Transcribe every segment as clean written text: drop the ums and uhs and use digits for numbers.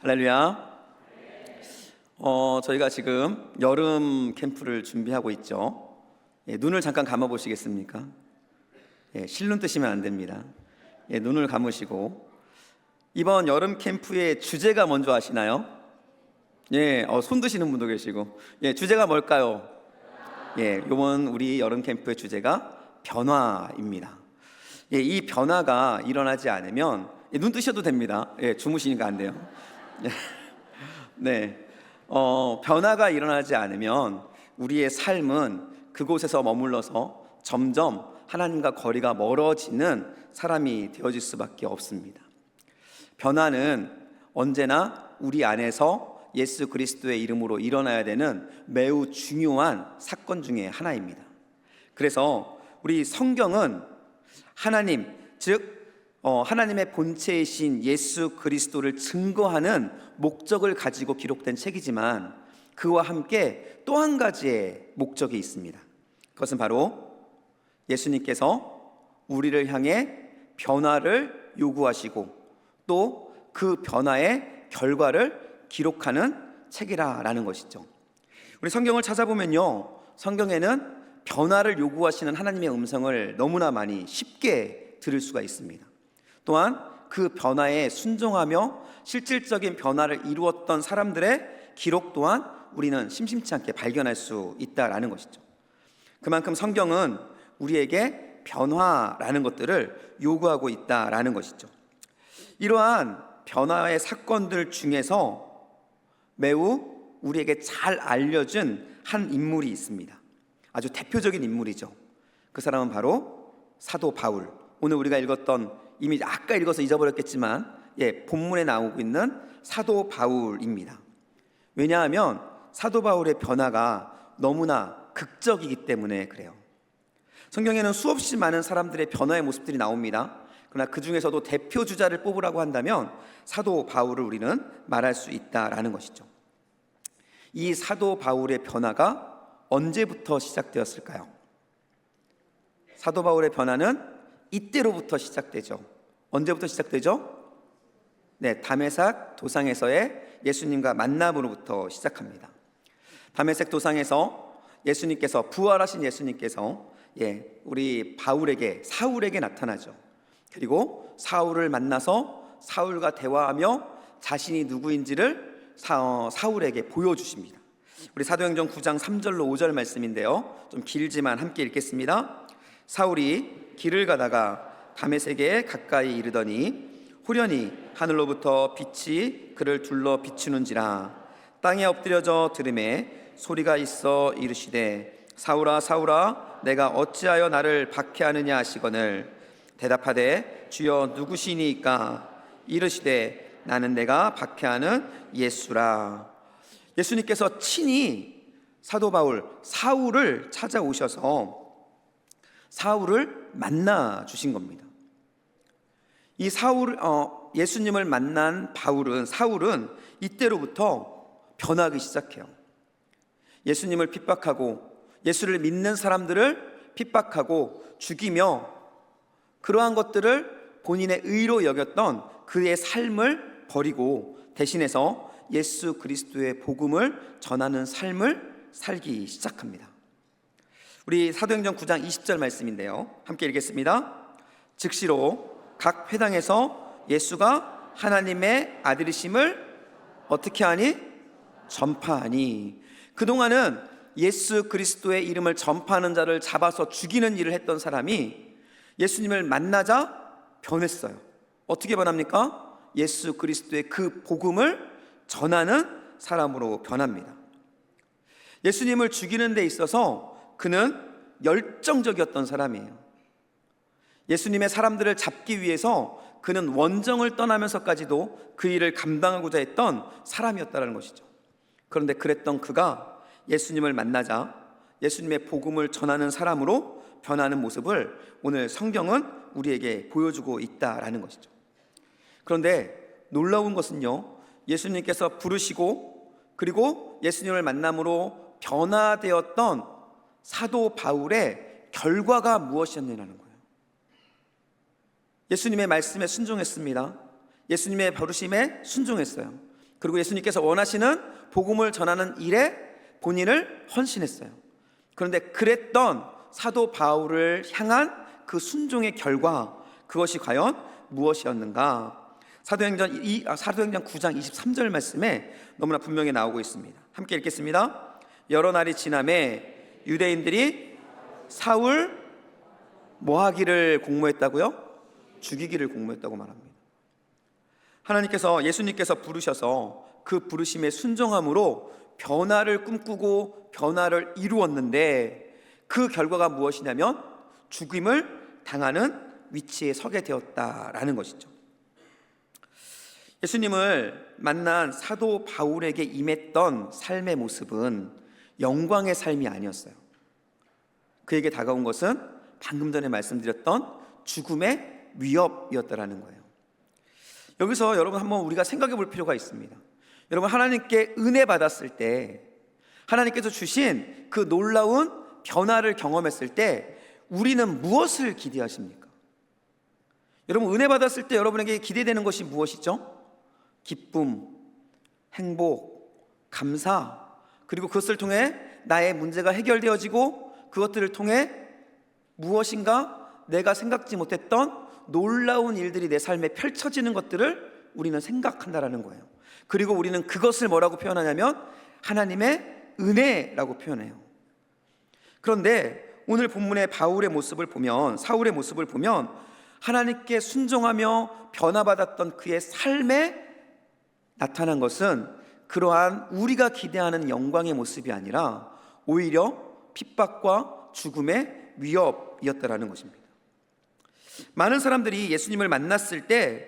할렐루야. 저희가 지금 여름 캠프를 준비하고 있죠. 눈을 잠깐 감아 보시겠습니까? 실눈 뜨시면 안 됩니다. 눈을 감으시고, 이번 여름 캠프의 주제가 뭔지 아시나요? 손 드시는 분도 계시고, 주제가 뭘까요? 이번 우리 여름 캠프의 주제가 변화입니다. 이 변화가 일어나지 않으면 눈 뜨셔도 됩니다. 주무시니까 안 돼요. 변화가 일어나지 않으면 우리의 삶은 그곳에서 머물러서 점점 하나님과 거리가 멀어지는 사람이 되어질 수밖에 없습니다. 변화는 언제나 우리 안에서 예수 그리스도의 이름으로 일어나야 되는 매우 중요한 사건 중에 하나입니다. 그래서 우리 성경은 하나님, 즉 하나님의 본체이신 예수 그리스도를 증거하는 목적을 가지고 기록된 책이지만 그와 함께 또 한 가지의 목적이 있습니다. 그것은 바로 예수님께서 우리를 향해 변화를 요구하시고 또 그 변화의 결과를 기록하는 책이라는 것이죠. 우리 성경을 찾아보면요, 성경에는 변화를 요구하시는 하나님의 음성을 너무나 많이 쉽게 들을 수가 있습니다. 또한 그 변화에 순종하며 실질적인 변화를 이루었던 사람들의 기록 또한 우리는 심심치 않게 발견할 수 있다라는 것이죠. 그만큼 성경은 우리에게 변화라는 것들을 요구하고 있다라는 것이죠. 이러한 변화의 사건들 중에서 매우 우리에게 잘 알려진 한 인물이 있습니다. 아주 대표적인 인물이죠. 그 사람은 바로 사도 바울. 오늘 우리가 읽었던, 이미 아까 읽어서 잊어버렸겠지만 본문에 나오고 있는 사도 바울입니다. 왜냐하면 사도 바울의 변화가 너무나 극적이기 때문에 그래요. 성경에는 수없이 많은 사람들의 변화의 모습들이 나옵니다. 그러나 그 중에서도 대표 주자를 뽑으라고 한다면 사도 바울을 우리는 말할 수 있다라는 것이죠. 이 사도 바울의 변화가 언제부터 시작되었을까요? 사도 바울의 변화는 이때로부터 시작되죠. 언제부터 시작되죠? 다메삭 도상에서의 예수님과 만남으로부터 시작합니다. 다메섹 도상에서 예수님께서, 부활하신 예수님께서 우리 바울에게, 사울에게 나타나죠. 그리고 사울을 만나서 사울과 대화하며 자신이 누구인지를 사울에게 보여주십니다. 우리 사도행전 9장 3절로 5절 말씀인데요, 좀 길지만 함께 읽겠습니다. 사울이 길을 가다가 다메섹에 가까이 이르더니 후련히 하늘로부터 빛이 그를 둘러 비추는지라. 땅에 엎드려져 들음에 소리가 있어 이르시되 사울아 사울아 내가 어찌하여 나를 박해하느냐 하시거늘 대답하되 주여 누구시니까? 이르시되 나는 내가 박해하는 예수라. 예수님께서 친히 사도 바울 사울을 찾아오셔서 사울을 만나 주신 겁니다. 이 예수님을 만난 사울은 이때로부터 변하기 시작해요. 예수님을 핍박하고 예수를 믿는 사람들을 핍박하고 죽이며 그러한 것들을 본인의 의로 여겼던 그의 삶을 버리고 대신해서 예수 그리스도의 복음을 전하는 삶을 살기 시작합니다. 우리 사도행전 9장 20절 말씀인데요, 함께 읽겠습니다. 즉시로 각 회당에서 예수가 하나님의 아들이심을 어떻게 하니? 전파하니. 그동안은 예수 그리스도의 이름을 전파하는 자를 잡아서 죽이는 일을 했던 사람이 예수님을 만나자 변했어요. 어떻게 변합니까? 예수 그리스도의 그 복음을 전하는 사람으로 변합니다. 예수님을 죽이는 데 있어서 그는 열정적이었던 사람이에요. 예수님의 사람들을 잡기 위해서 그는 원정을 떠나면서까지도 그 일을 감당하고자 했던 사람이었다는 것이죠. 그런데 그랬던 그가 예수님을 만나자 예수님의 복음을 전하는 사람으로 변하는 모습을 오늘 성경은 우리에게 보여주고 있다라는 것이죠. 그런데 놀라운 것은요, 예수님께서 부르시고 그리고 예수님을 만남으로 변화되었던 사도 바울의 결과가 무엇이었느냐는 거예요. 예수님의 말씀에 순종했습니다. 예수님의 부르심에 순종했어요. 그리고 예수님께서 원하시는 복음을 전하는 일에 본인을 헌신했어요. 그런데 그랬던 사도 바울을 향한 그 순종의 결과, 그것이 과연 무엇이었는가? 사도행전 9장 23절 말씀에 너무나 분명히 나오고 있습니다. 함께 읽겠습니다. 여러 날이 지남에 유대인들이 사울 뭐하기를 공모했다고요? 죽이기를 공모했다고 말합니다. 하나님께서, 예수님께서 부르셔서 그 부르심에 순종함으로 변화를 꿈꾸고 변화를 이루었는데, 그 결과가 무엇이냐면 죽임을 당하는 위치에 서게 되었다라는 것이죠. 예수님을 만난 사도 바울에게 임했던 삶의 모습은 영광의 삶이 아니었어요. 그에게 다가온 것은 방금 전에 말씀드렸던 죽음의 위협이었다라는 거예요. 여기서 여러분 한번 우리가 생각해 볼 필요가 있습니다. 여러분, 하나님께 은혜 받았을 때, 하나님께서 주신 그 놀라운 변화를 경험했을 때 우리는 무엇을 기대하십니까? 여러분, 은혜 받았을 때 여러분에게 기대되는 것이 무엇이죠? 기쁨, 행복, 감사, 그리고 그것을 통해 나의 문제가 해결되어지고 그것들을 통해 무엇인가 내가 생각지 못했던 놀라운 일들이 내 삶에 펼쳐지는 것들을 우리는 생각한다라는 거예요. 그리고 우리는 그것을 뭐라고 표현하냐면 하나님의 은혜라고 표현해요. 그런데 오늘 본문의 바울의 모습을 보면, 사울의 모습을 보면 하나님께 순종하며 변화받았던 그의 삶에 나타난 것은 그러한 우리가 기대하는 영광의 모습이 아니라 오히려 핍박과 죽음의 위협이었다라는 것입니다. 많은 사람들이 예수님을 만났을 때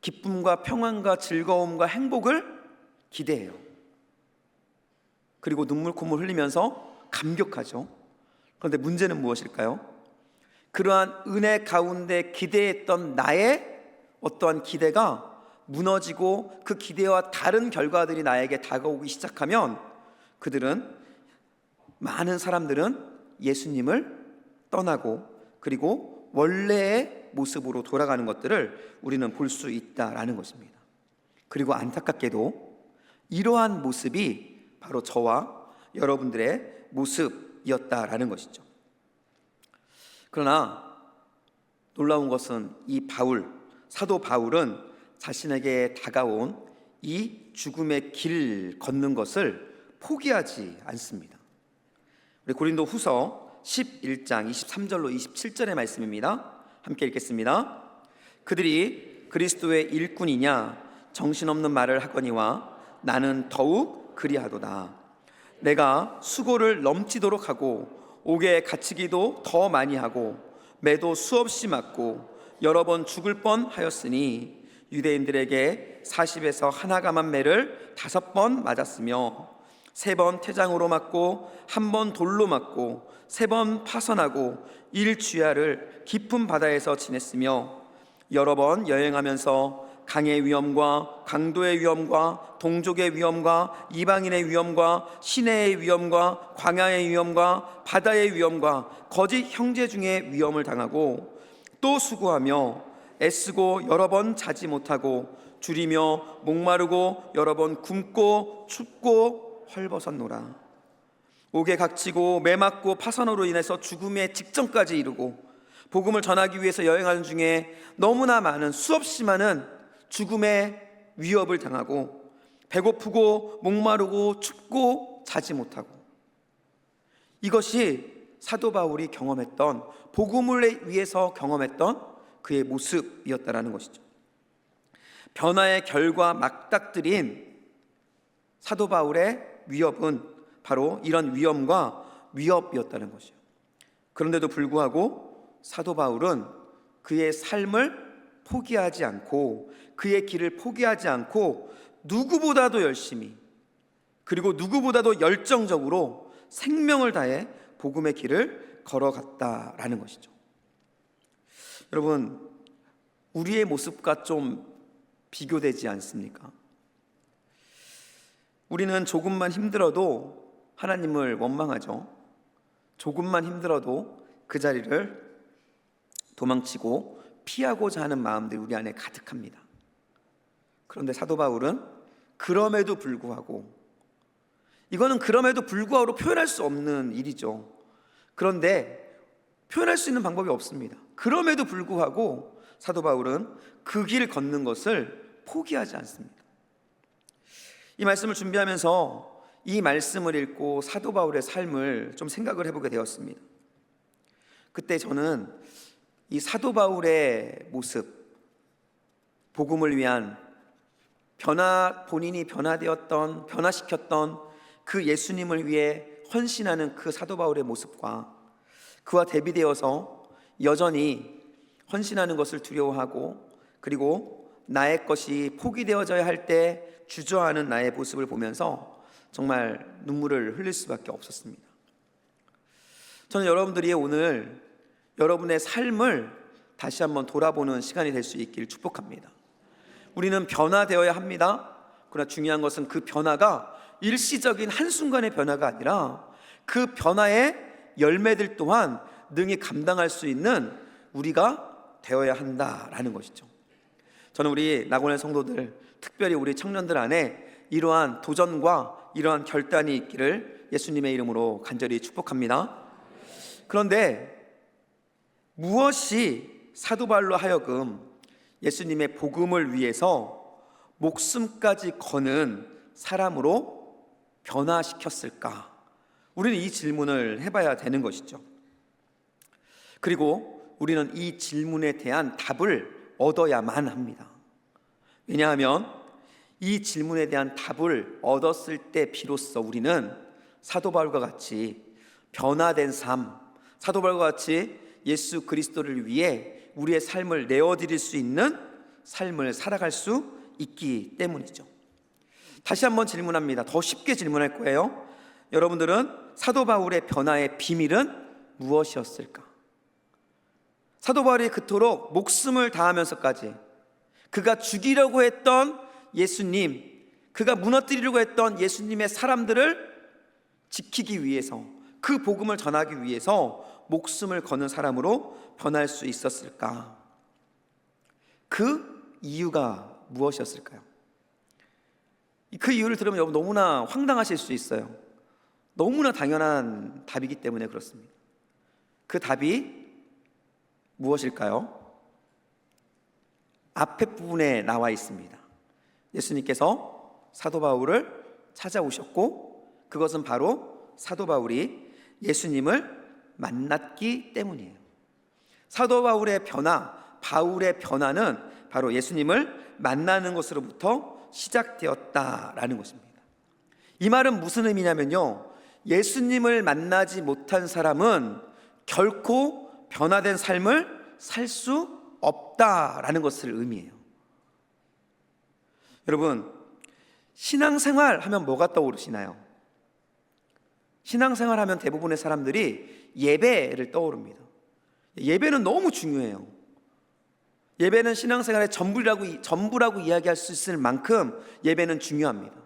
기쁨과 평안과 즐거움과 행복을 기대해요. 그리고 눈물 콧물 흘리면서 감격하죠. 그런데 문제는 무엇일까요? 그러한 은혜 가운데 기대했던 나의 어떠한 기대가 무너지고 그 기대와 다른 결과들이 나에게 다가오기 시작하면 많은 사람들은 예수님을 떠나고 그리고 원래의 모습으로 돌아가는 것들을 우리는 볼 수 있다라는 것입니다. 그리고 안타깝게도 이러한 모습이 바로 저와 여러분들의 모습이었다라는 것이죠. 그러나 놀라운 것은 이 사도 바울은 자신에게 다가온 이 죽음의 길 걷는 것을 포기하지 않습니다. 우리 고린도 후서 11장 23절로 27절의 말씀입니다. 함께 읽겠습니다. 그들이 그리스도의 일꾼이냐 정신없는 말을 하거니와 나는 더욱 그리하도다. 내가 수고를 넘치도록 하고 옥에 갇히기도 더 많이 하고 매도 수없이 맞고 여러 번 죽을 뻔하였으니 유대인들에게 40에서 하나가만 매를 5번 맞았으며 3번 태장으로 맞고 1번 돌로 맞고 3번 파선하고 일주야를 깊은 바다에서 지냈으며 여러 번 여행하면서 강의 위험과 강도의 위험과 동족의 위험과 이방인의 위험과 시내의 위험과 광야의 위험과 바다의 위험과 거짓 형제 중에 위험을 당하고 또 수고하며 애쓰고 여러 번 자지 못하고 줄이며 목마르고 여러 번 굶고 춥고 헐벗었노라. 옥에 갇히고 매맞고 파선으로 인해서 죽음의 직전까지 이르고 복음을 전하기 위해서 여행하는 중에 너무나 많은 수없이 많은 죽음의 위협을 당하고 배고프고 목마르고 춥고 자지 못하고, 이것이 사도 바울이 경험했던, 복음을 위해서 경험했던 그의 모습이었다라는 것이죠. 변화의 결과 막닥들인 사도 바울의 위협은 바로 이런 위험과 위협이었다는 것이죠. 그런데도 불구하고 사도 바울은 그의 삶을 포기하지 않고 그의 길을 포기하지 않고 누구보다도 열심히 그리고 누구보다도 열정적으로 생명을 다해 복음의 길을 걸어갔다라는 것이죠. 여러분, 우리의 모습과 좀 비교되지 않습니까? 우리는 조금만 힘들어도 하나님을 원망하죠. 조금만 힘들어도 그 자리를 도망치고 피하고자 하는 마음들이 우리 안에 가득합니다. 그런데 사도 바울은 그럼에도 불구하고, 이거는 그럼에도 불구하고로 표현할 수 없는 일이죠. 그런데 표현할 수 있는 방법이 없습니다. 그럼에도 불구하고 사도 바울은 그 길을 걷는 것을 포기하지 않습니다. 이 말씀을 준비하면서 이 말씀을 읽고 사도 바울의 삶을 좀 생각을 해보게 되었습니다. 그때 저는 이 사도 바울의 모습, 복음을 위한 본인이 변화시켰던 그 예수님을 위해 헌신하는 그 사도 바울의 모습과 그와 대비되어서 여전히 헌신하는 것을 두려워하고, 그리고 나의 것이 포기되어져야 할 때 주저하는 나의 모습을 보면서 정말 눈물을 흘릴 수밖에 없었습니다. 저는 여러분들이 오늘 여러분의 삶을 다시 한번 돌아보는 시간이 될 수 있기를 축복합니다. 우리는 변화되어야 합니다. 그러나 중요한 것은 그 변화가 일시적인 한순간의 변화가 아니라 그 변화의 열매들 또한 능히 감당할 수 있는 우리가 되어야 한다라는 것이죠. 저는 우리 낙원의 성도들, 특별히 우리 청년들 안에 이러한 도전과 이러한 결단이 있기를 예수님의 이름으로 간절히 축복합니다. 그런데 무엇이 사도 바울로 하여금 예수님의 복음을 위해서 목숨까지 거는 사람으로 변화시켰을까? 우리는 이 질문을 해봐야 되는 것이죠. 그리고 우리는 이 질문에 대한 답을 얻어야만 합니다. 왜냐하면 이 질문에 대한 답을 얻었을 때 비로소 우리는 사도 바울과 같이 변화된 삶, 사도 바울과 같이 예수 그리스도를 위해 우리의 삶을 내어드릴 수 있는 삶을 살아갈 수 있기 때문이죠. 다시 한번 질문합니다. 더 쉽게 질문할 거예요. 여러분들은 사도 바울의 변화의 비밀은 무엇이었을까? 사도 바울이 그토록 목숨을 다하면서까지 그가 죽이려고 했던 예수님, 그가 무너뜨리려고 했던 예수님의 사람들을 지키기 위해서, 그 복음을 전하기 위해서 목숨을 거는 사람으로 변할 수 있었을까? 그 이유가 무엇이었을까요? 그 이유를 들으면 여러분 너무나 황당하실 수 있어요. 너무나 당연한 답이기 때문에 그렇습니다. 그 답이 무엇일까요? 앞에 부분에 나와 있습니다. 예수님께서 사도 바울을 찾아오셨고, 그것은 바로 사도 바울이 예수님을 만났기 때문이에요. 사도 바울의 변화는 바로 예수님을 만나는 것으로부터 시작되었다라는 것입니다. 이 말은 무슨 의미냐면요, 예수님을 만나지 못한 사람은 결코 변화된 삶을 살 수 없다라는 것을 의미해요. 여러분, 신앙생활 하면 뭐가 떠오르시나요? 신앙생활 하면 대부분의 사람들이 예배를 떠오릅니다. 예배는 너무 중요해요. 예배는 신앙생활의 전부라고 이야기할 수 있을 만큼 예배는 중요합니다.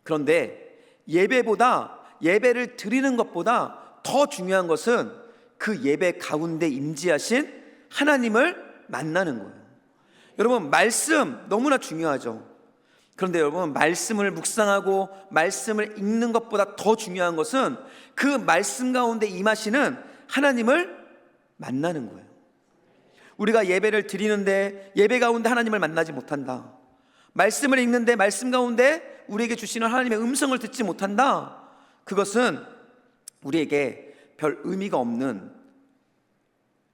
그런데 예배를 드리는 것보다 더 중요한 것은 그 예배 가운데 임재하신 하나님을 만나는 거예요. 여러분, 말씀 너무나 중요하죠. 그런데 여러분, 말씀을 묵상하고 말씀을 읽는 것보다 더 중요한 것은 그 말씀 가운데 임하시는 하나님을 만나는 거예요. 우리가 예배를 드리는데 예배 가운데 하나님을 만나지 못한다, 말씀을 읽는데 말씀 가운데 우리에게 주시는 하나님의 음성을 듣지 못한다, 그것은 우리에게 별 의미가 없는,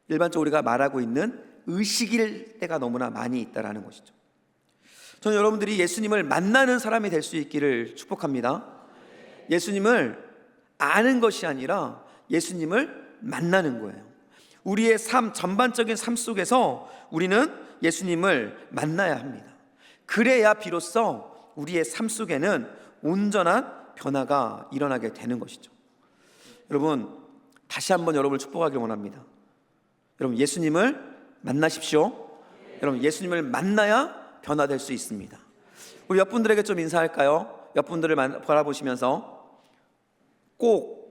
일반적으로 우리가 말하고 있는 의식일 때가 너무나 많이 있다는 것이죠. 저는 여러분들이 예수님을 만나는 사람이 될 수 있기를 축복합니다. 예수님을 아는 것이 아니라 예수님을 만나는 거예요. 우리의 전반적인 삶 속에서 우리는 예수님을 만나야 합니다. 그래야 비로소 우리의 삶 속에는 온전한 변화가 일어나게 되는 것이죠. 여러분, 다시 한번 여러분을 축복하기를 원합니다. 여러분, 예수님을 만나십시오. 여러분, 예수님을 만나야 변화될 수 있습니다. 우리 옆분들에게 좀 인사할까요? 옆분들을 바라보시면서 꼭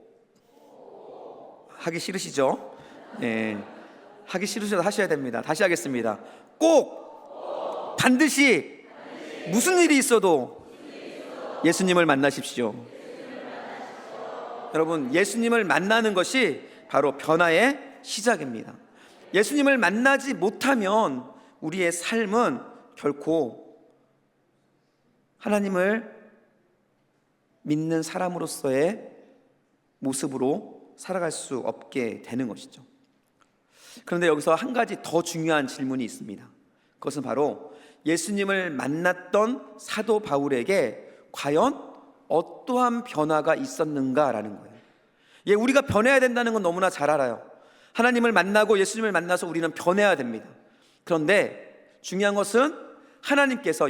하기 싫으시죠? 네, 하기 싫으셔도 하셔야 됩니다. 다시 하겠습니다. 꼭 반드시 무슨 일이 있어도 예수님을 만나십시오. 여러분, 예수님을 만나는 것이 바로 변화의 시작입니다. 예수님을 만나지 못하면 우리의 삶은 결코 하나님을 믿는 사람으로서의 모습으로 살아갈 수 없게 되는 것이죠. 그런데 여기서 한 가지 더 중요한 질문이 있습니다. 그것은 바로 예수님을 만났던 사도 바울에게 과연 어떠한 변화가 있었는가라는 거예요. 우리가 변해야 된다는 건 너무나 잘 알아요. 하나님을 만나고 예수님을 만나서 우리는 변해야 됩니다. 그런데 중요한 것은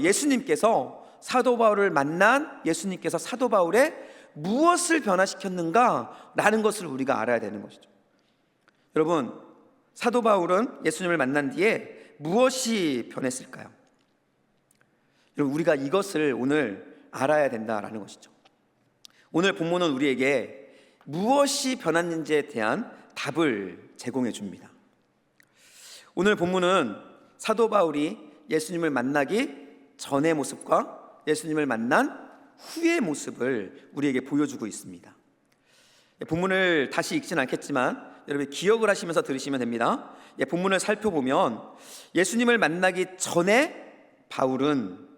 예수님께서 사도 바울을 만난 예수님께서 사도 바울의 무엇을 변화시켰는가라는 것을 우리가 알아야 되는 것이죠. 여러분, 사도 바울은 예수님을 만난 뒤에 무엇이 변했을까요? 여러분, 우리가 이것을 오늘 알아야 된다라는 것이죠. 오늘 본문은 우리에게 무엇이 변했는지에 대한 답을 제공해 줍니다. 오늘 본문은 사도 바울이 예수님을 만나기 전의 모습과 예수님을 만난 후의 모습을 우리에게 보여주고 있습니다. 본문을 다시 읽지는 않겠지만 여러분 기억을 하시면서 들으시면 됩니다. 본문을 살펴보면 예수님을 만나기 전에 바울은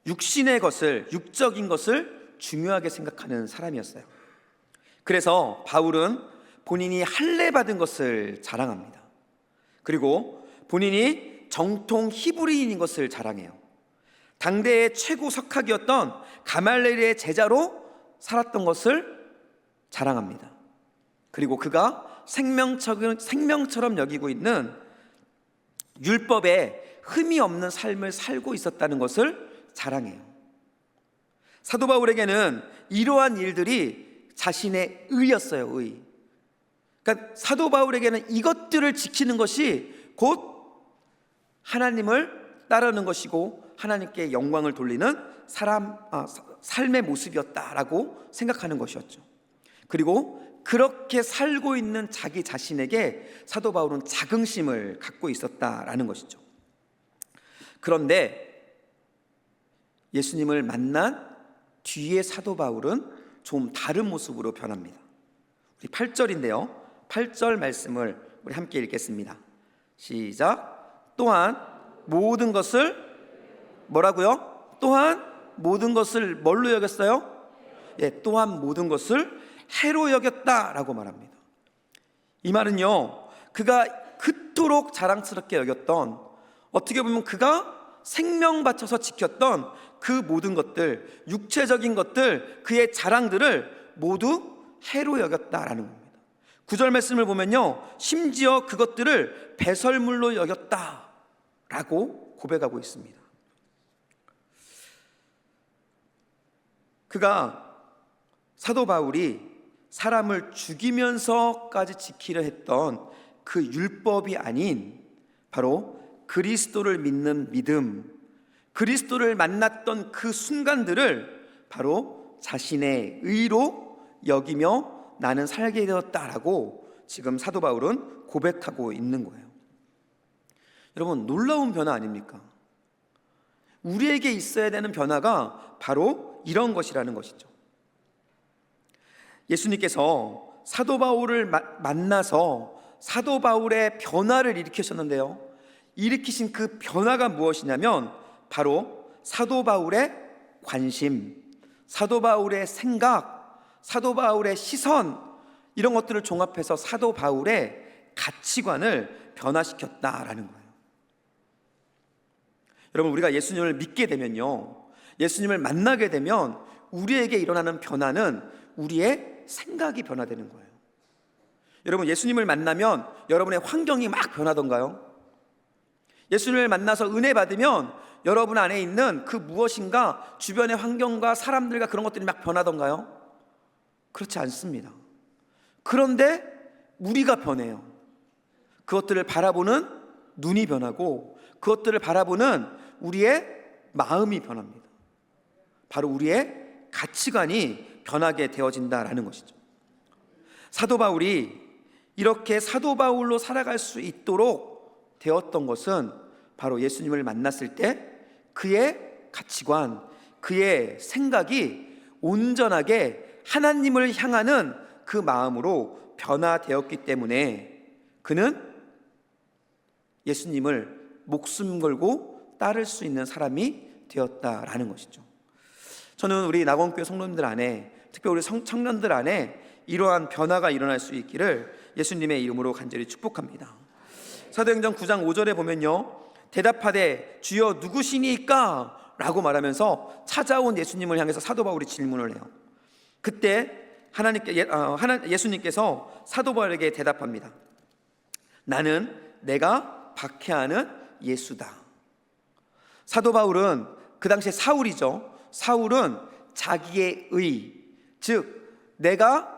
육적인 것을 중요하게 생각하는 사람이었어요. 그래서 바울은 본인이 할례 받은 것을 자랑합니다. 그리고 본인이 정통 히브리인인 것을 자랑해요. 당대의 최고 석학이었던 가말리엘의 제자로 살았던 것을 자랑합니다. 그리고 그가 생명처럼 여기고 있는 율법에 흠이 없는 삶을 살고 있었다는 것을 자랑해요. 사도 바울에게는 이러한 일들이 자신의 의였어요. 그러니까 사도 바울에게는 이것들을 지키는 것이 곧 하나님을 따르는 것이고 하나님께 영광을 돌리는 삶의 모습이었다라고 생각하는 것이었죠. 그리고 그렇게 살고 있는 자기 자신에게 사도 바울은 자긍심을 갖고 있었다라는 것이죠. 그런데 예수님을 만난 뒤에 사도 바울은 좀 다른 모습으로 변합니다. 우리 8절인데요. 8절 말씀을 우리 함께 읽겠습니다. 시작. 또한 모든 것을 뭐라고요? 또한 모든 것을 뭘로 여겼어요? 또한 모든 것을 해로 여겼다라고 말합니다. 이 말은요, 그가 그토록 자랑스럽게 여겼던, 어떻게 보면 그가 생명 바쳐서 지켰던 그 모든 것들, 육체적인 것들, 그의 자랑들을 모두 해로 여겼다라는 겁니다. 9절 말씀을 보면요, 심지어 그것들을 배설물로 여겼다라고 고백하고 있습니다. 그가 사도 바울이 사람을 죽이면서까지 지키려 했던 그 율법이 아닌 바로 그리스도를 믿는 믿음, 그리스도를 만났던 그 순간들을 바로 자신의 의로 여기며 나는 살게 되었다라고 지금 사도 바울은 고백하고 있는 거예요. 여러분, 놀라운 변화 아닙니까? 우리에게 있어야 되는 변화가 바로 이런 것이라는 것이죠. 예수님께서 사도 바울을 만나서 사도 바울의 변화를 일으키셨는데요, 일으키신 그 변화가 무엇이냐면 바로 사도 바울의 관심, 사도 바울의 생각, 사도 바울의 시선, 이런 것들을 종합해서 사도 바울의 가치관을 변화시켰다라는 거예요. 여러분, 우리가 예수님을 믿게 되면요, 예수님을 만나게 되면 우리에게 일어나는 변화는 우리의 생각이 변화되는 거예요. 여러분, 예수님을 만나면 여러분의 환경이 막 변하던가요? 예수님을 만나서 은혜 받으면 여러분 안에 있는 그 무엇인가 주변의 환경과 사람들과 그런 것들이 막 변하던가요? 그렇지 않습니다. 그런데 우리가 변해요. 그것들을 바라보는 눈이 변하고 그것들을 바라보는 우리의 마음이 변합니다. 바로 우리의 가치관이 변하게 되어진다라는 것이죠. 사도 바울이 이렇게 사도 바울로 살아갈 수 있도록 되었던 것은 바로 예수님을 만났을 때 그의 가치관, 그의 생각이 온전하게 하나님을 향하는 그 마음으로 변화되었기 때문에 그는 예수님을 목숨 걸고 따를 수 있는 사람이 되었다라는 것이죠. 저는 우리 낙원교회 성도님들 안에, 특별히 우리 청년들 안에 이러한 변화가 일어날 수 있기를 예수님의 이름으로 간절히 축복합니다. 사도행전 9장 5절에 보면요, 대답하되 주여 누구시니까? 라고 말하면서 찾아온 예수님을 향해서 사도 바울이 질문을 해요. 그때 예수님께서 사도 바울에게 대답합니다. 나는 내가 박해하는 예수다. 사도 바울은 그 당시에 사울이죠. 사울은 자기의 의, 즉 내가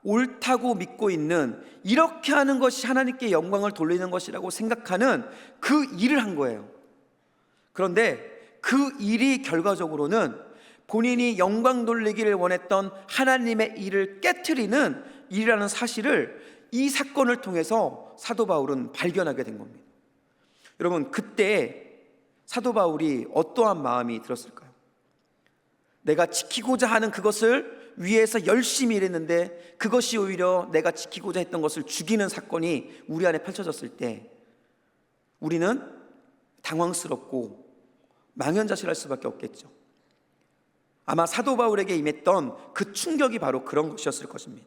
옳다고 믿고 있는, 이렇게 하는 것이 하나님께 영광을 돌리는 것이라고 생각하는 그 일을 한 거예요. 그런데 그 일이 결과적으로는 본인이 영광 돌리기를 원했던 하나님의 일을 깨트리는 일이라는 사실을 이 사건을 통해서 사도 바울은 발견하게 된 겁니다. 여러분, 그때 사도 바울이 어떠한 마음이 들었을까요? 내가 지키고자 하는 그것을 위해서 열심히 일했는데 그것이 오히려 내가 지키고자 했던 것을 죽이는 사건이 우리 안에 펼쳐졌을 때 우리는 당황스럽고 망연자실할 수밖에 없겠죠. 아마 사도 바울에게 임했던 그 충격이 바로 그런 것이었을 것입니다.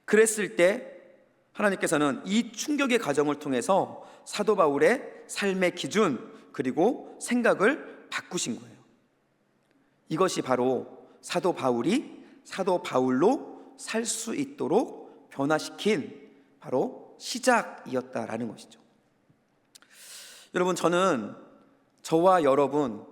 그랬을 때 하나님께서는 이 충격의 과정을 통해서 사도 바울의 삶의 기준 그리고 생각을 바꾸신 거예요. 이것이 바로 사도 바울이 사도 바울로 살 수 있도록 변화시킨 바로 시작이었다라는 것이죠. 여러분, 저는 저와 여러분,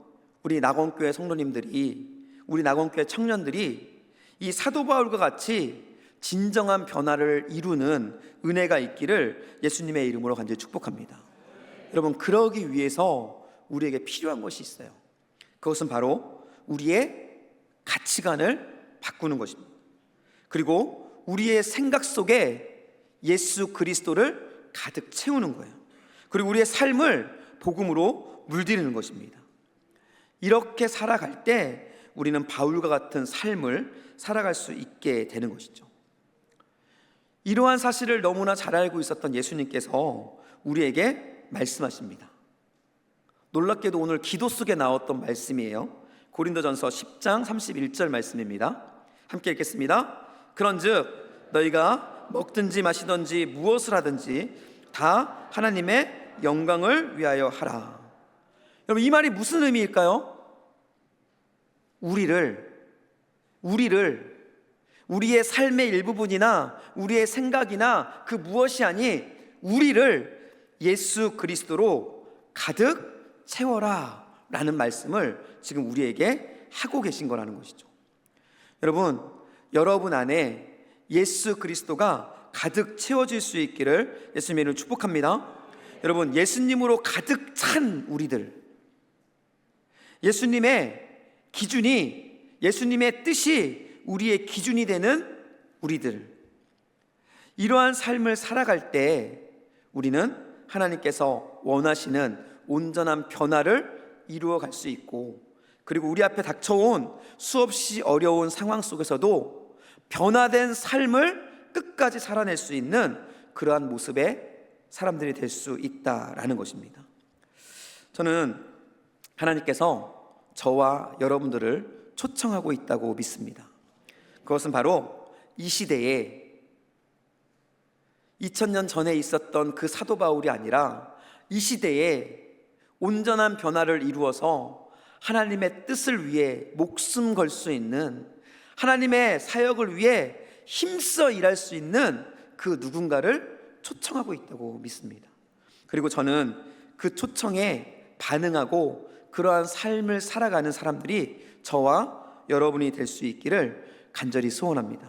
우리 낙원교회 성도님들이, 우리 낙원교회 청년들이 이 사도 바울과 같이 진정한 변화를 이루는 은혜가 있기를 예수님의 이름으로 간절히 축복합니다. 여러분, 그러기 위해서 우리에게 필요한 것이 있어요. 그것은 바로 우리의 가치관을 바꾸는 것입니다. 그리고 우리의 생각 속에 예수 그리스도를 가득 채우는 거예요. 그리고 우리의 삶을 복음으로 물들이는 것입니다. 이렇게 살아갈 때 우리는 바울과 같은 삶을 살아갈 수 있게 되는 것이죠. 이러한 사실을 너무나 잘 알고 있었던 예수님께서 우리에게 말씀하십니다. 놀랍게도 오늘 기도 속에 나왔던 말씀이에요. 고린도전서 10장 31절 말씀입니다. 함께 읽겠습니다. 그런즉 너희가 먹든지 마시든지 무엇을 하든지 다 하나님의 영광을 위하여 하라. 여러분, 이 말이 무슨 의미일까요? 우리의 삶의 일부분이나 우리의 생각이나 그 무엇이 아닌 우리를 예수 그리스도로 가득 채워라 라는 말씀을 지금 우리에게 하고 계신 거라는 것이죠. 여러분 안에 예수 그리스도가 가득 채워질 수 있기를 예수님의 이름으로 축복합니다. 여러분, 예수님으로 가득 찬 우리들, 예수님의 기준이, 예수님의 뜻이 우리의 기준이 되는 우리들, 이러한 삶을 살아갈 때 우리는 하나님께서 원하시는 온전한 변화를 이루어갈 수 있고, 그리고 우리 앞에 닥쳐온 수없이 어려운 상황 속에서도 변화된 삶을 끝까지 살아낼 수 있는 그러한 모습의 사람들이 될 수 있다라는 것입니다. 저는 하나님께서 저와 여러분들을 초청하고 있다고 믿습니다. 그것은 바로 이 시대에 2000년 전에 있었던 그 사도 바울이 아니라 이 시대에 온전한 변화를 이루어서 하나님의 뜻을 위해 목숨 걸 수 있는, 하나님의 사역을 위해 힘써 일할 수 있는 그 누군가를 초청하고 있다고 믿습니다. 그리고 저는 그 초청에 반응하고 그러한 삶을 살아가는 사람들이 저와 여러분이 될 수 있기를 간절히 소원합니다.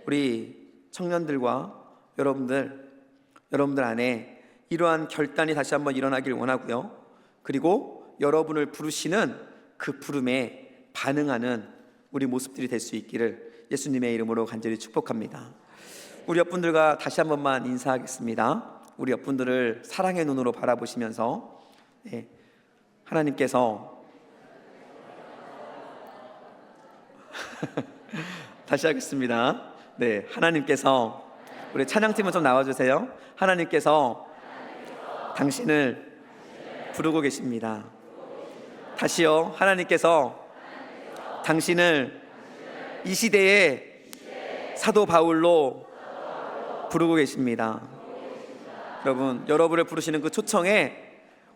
우리 청년들과 여러분들 안에 이러한 결단이 다시 한번 일어나길 원하고요. 그리고 여러분을 부르시는 그 부름에 반응하는 우리 모습들이 될 수 있기를 예수님의 이름으로 간절히 축복합니다. 우리 옆분들과 다시 한 번만 인사하겠습니다. 우리 옆분들을 사랑의 눈으로 바라보시면서 하나님께서 다시 하겠습니다. 네, 하나님께서 우리 찬양팀은 좀 나와주세요. 하나님께서 당신을 부르고 계십니다. 다시요. 하나님께서 당신을 이 시대의 사도 바울로 부르고 계십니다. 여러분, 여러분을 부르시는 그 초청에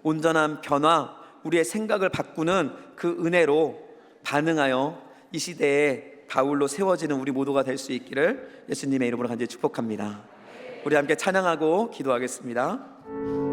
온전한 변화, 우리의 생각을 바꾸는 그 은혜로 반응하여 이 시대에 바울로 세워지는 우리 모두가 될 수 있기를 예수님의 이름으로 간절히 축복합니다. 우리 함께 찬양하고 기도하겠습니다.